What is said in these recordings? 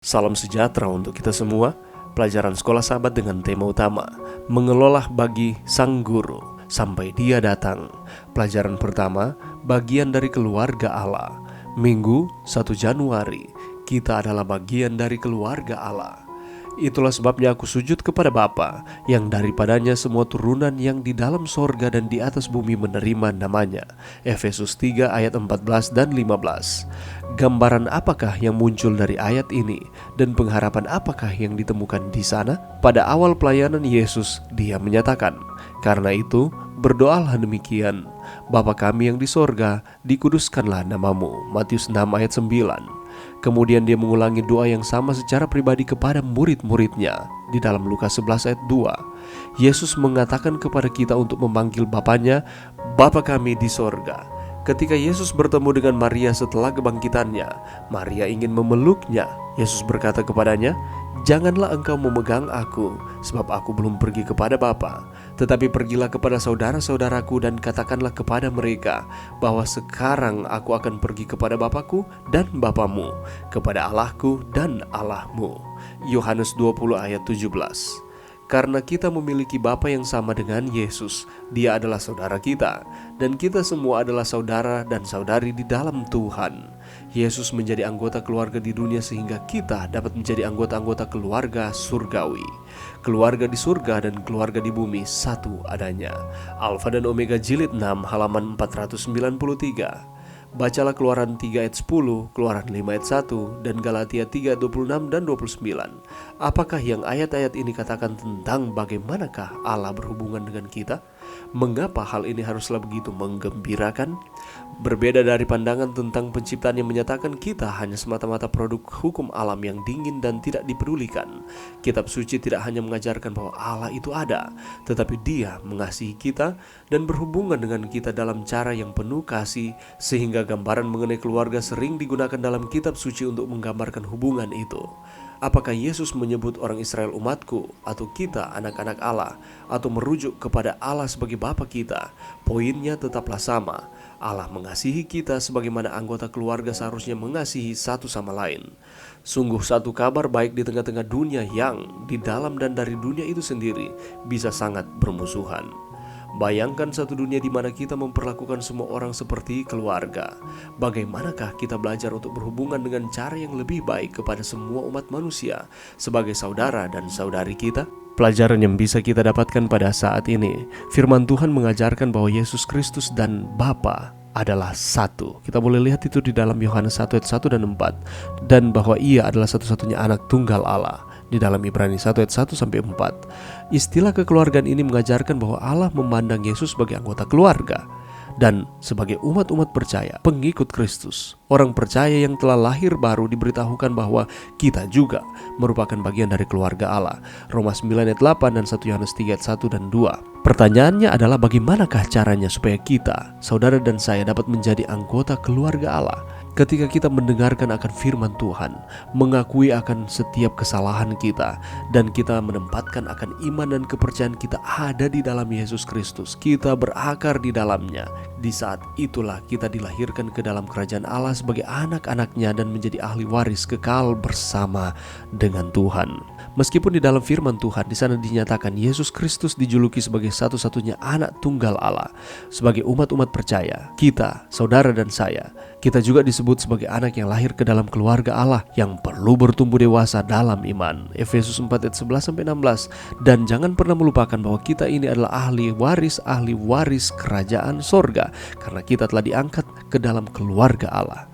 Salam sejahtera untuk kita semua. Pelajaran Sekolah Sahabat dengan tema utama mengelola bagi Sang Guru sampai Dia datang. Pelajaran pertama, bagian dari keluarga Allah. Minggu 1 Januari, kita adalah bagian dari keluarga Allah. Itulah sebabnya aku sujud kepada Bapa, yang daripadanya semua turunan yang di dalam sorga dan di atas bumi menerima namanya. Efesus 3 ayat 14 dan 15. Gambaran apakah yang muncul dari ayat ini dan pengharapan apakah yang ditemukan di sana? Pada awal pelayanan Yesus, Dia menyatakan, "Karena itu, berdoalah demikian, Bapa kami yang di sorga, dikuduskanlah namamu." Matius 6 ayat 9. Kemudian Dia mengulangi doa yang sama secara pribadi kepada murid-muridnya di dalam Lukas 11 ayat 2. Yesus mengatakan kepada kita untuk memanggil Bapanya, "Bapa kami di sorga." Ketika Yesus bertemu dengan Maria setelah kebangkitannya, Maria ingin memeluknya. Yesus berkata kepadanya, "Janganlah engkau memegang aku, sebab aku belum pergi kepada Bapa. Tetapi pergilah kepada saudara-saudaraku dan katakanlah kepada mereka bahwa sekarang aku akan pergi kepada Bapakku dan Bapamu, kepada Allahku dan Allahmu." Yohanes 20 ayat 17. Karena kita memiliki Bapa yang sama dengan Yesus, Dia adalah saudara kita, dan kita semua adalah saudara dan saudari di dalam Tuhan. Yesus menjadi anggota keluarga di dunia sehingga kita dapat menjadi anggota-anggota keluarga surgawi. Keluarga di surga dan keluarga di bumi satu adanya. Alfa dan Omega jilid 6 halaman 493. Bacalah Keluaran 3 ayat 10, Keluaran 5 ayat 1, dan Galatia 3 ayat 26 dan 29. Apakah yang ayat-ayat ini katakan tentang bagaimanakah Allah berhubungan dengan kita? Mengapa hal ini haruslah begitu menggembirakan? Berbeda dari pandangan tentang penciptaan yang menyatakan kita hanya semata-mata produk hukum alam yang dingin dan tidak dipedulikan. Kitab suci tidak hanya mengajarkan bahwa Allah itu ada, tetapi Dia mengasihi kita dan berhubungan dengan kita dalam cara yang penuh kasih, sehingga gambaran mengenai keluarga sering digunakan dalam kitab suci untuk menggambarkan hubungan itu. Apakah Yesus menyebut orang Israel umatku, atau kita anak-anak Allah, atau merujuk kepada Allah sebagai Bapa kita? Poinnya tetaplah sama. Allah mengasihi kita sebagaimana anggota keluarga seharusnya mengasihi satu sama lain. Sungguh satu kabar baik di tengah-tengah dunia yang di dalam dan dari dunia itu sendiri bisa sangat bermusuhan. Bayangkan satu dunia di mana kita memperlakukan semua orang seperti keluarga. Bagaimanakah kita belajar untuk berhubungan dengan cara yang lebih baik kepada semua umat manusia sebagai saudara dan saudari kita? Pelajaran yang bisa kita dapatkan pada saat ini, firman Tuhan mengajarkan bahwa Yesus Kristus dan Bapa adalah satu. Kita boleh lihat itu di dalam Yohanes 1 ayat 1 dan 4. Dan bahwa Ia adalah satu-satunya anak tunggal Allah di dalam Ibrani 1 ayat 1 sampai 4. Istilah kekeluargaan ini mengajarkan bahwa Allah memandang Yesus sebagai anggota keluarga dan sebagai umat-umat percaya, pengikut Kristus. Orang percaya yang telah lahir baru diberitahukan bahwa kita juga merupakan bagian dari keluarga Allah. Roma 9 ayat 8 dan 1 Yohanes 3 ayat 1 dan 2. Pertanyaannya adalah bagaimanakah caranya supaya kita, saudara dan saya, dapat menjadi anggota keluarga Allah? Ketika kita mendengarkan akan firman Tuhan, mengakui akan setiap kesalahan kita, dan kita menempatkan akan iman dan kepercayaan kita ada di dalam Yesus Kristus, kita berakar di dalamnya. Di saat itulah kita dilahirkan ke dalam kerajaan Allah sebagai anak-anaknya dan menjadi ahli waris kekal bersama dengan Tuhan. Meskipun di dalam firman Tuhan di sana dinyatakan Yesus Kristus dijuluki sebagai satu-satunya anak tunggal Allah, sebagai umat-umat percaya, kita, saudara dan saya, kita juga disebut sebagai anak yang lahir ke dalam keluarga Allah yang perlu bertumbuh dewasa dalam iman. Efesus 4 ayat 11 sampai 16. Dan jangan pernah melupakan bahwa kita ini adalah ahli waris kerajaan sorga, karena kita telah diangkat ke dalam keluarga Allah.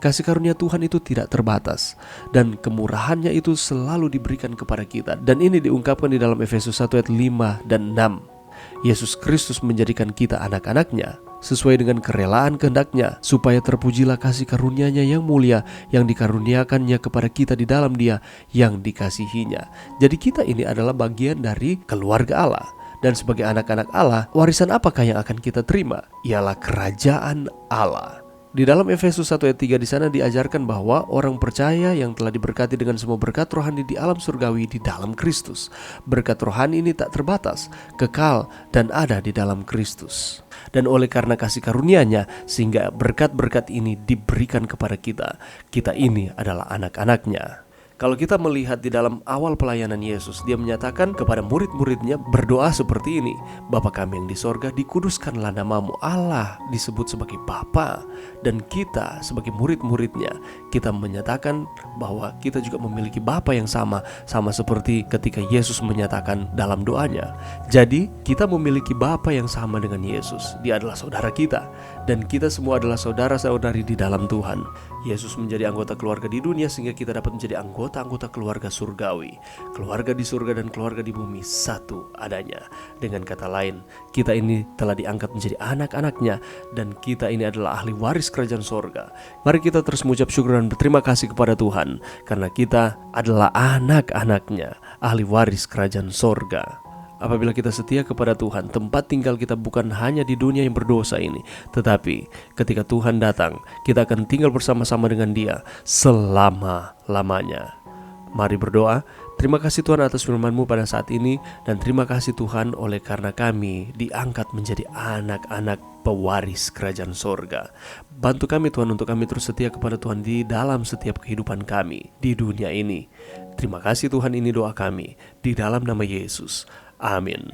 Kasih karunia Tuhan itu tidak terbatas, dan kemurahannya itu selalu diberikan kepada kita. Dan ini diungkapkan di dalam Efesus 1 ayat 5 dan 6. Yesus Kristus menjadikan kita anak-anaknya sesuai dengan kerelaan kehendak-Nya, supaya terpujilah kasih karunia-Nya yang mulia yang dikaruniakannya kepada kita di dalam Dia yang dikasihinya. Jadi kita ini adalah bagian dari keluarga Allah. Dan sebagai anak-anak Allah, warisan apakah yang akan kita terima? Ialah kerajaan Allah. Di dalam Efesus 1 ayat 3 di sana diajarkan bahwa orang percaya yang telah diberkati dengan semua berkat rohani di alam surgawi di dalam Kristus. Berkat rohani ini tak terbatas, kekal dan ada di dalam Kristus. Dan oleh karena kasih karunia-Nya, sehingga berkat-berkat ini diberikan kepada kita. Kita ini adalah anak-anak-Nya. Kalau kita melihat di dalam awal pelayanan Yesus, dia menyatakan kepada murid-muridnya berdoa seperti ini, Bapa kami yang di sorga, dikuduskanlah namamu. Allah disebut sebagai Bapa, dan kita sebagai murid-muridnya, kita menyatakan bahwa kita juga memiliki Bapa yang sama seperti ketika Yesus menyatakan dalam doanya. Jadi kita memiliki Bapa yang sama dengan Yesus. Dia adalah saudara kita, dan kita semua adalah saudara-saudari di dalam Tuhan. Yesus menjadi anggota keluarga di dunia sehingga kita dapat menjadi anggota-anggota keluarga surgawi. Keluarga di surga dan keluarga di bumi satu adanya. Dengan kata lain, kita ini telah diangkat menjadi anak-anaknya, dan kita ini adalah ahli waris kerajaan surga. Mari kita terus mengucap syukur dan berterima kasih kepada Tuhan, karena kita adalah anak-anaknya, ahli waris kerajaan surga. Apabila kita setia kepada Tuhan, tempat tinggal kita bukan hanya di dunia yang berdosa ini, tetapi ketika Tuhan datang, kita akan tinggal bersama-sama dengan Dia selama-lamanya. Mari berdoa. Terima kasih Tuhan atas firman-Mu pada saat ini, dan terima kasih Tuhan oleh karena kami diangkat menjadi anak-anak pewaris kerajaan sorga. Bantu kami Tuhan untuk kami terus setia kepada Tuhan di dalam setiap kehidupan kami di dunia ini. Terima kasih Tuhan, ini doa kami di dalam nama Yesus. Amin.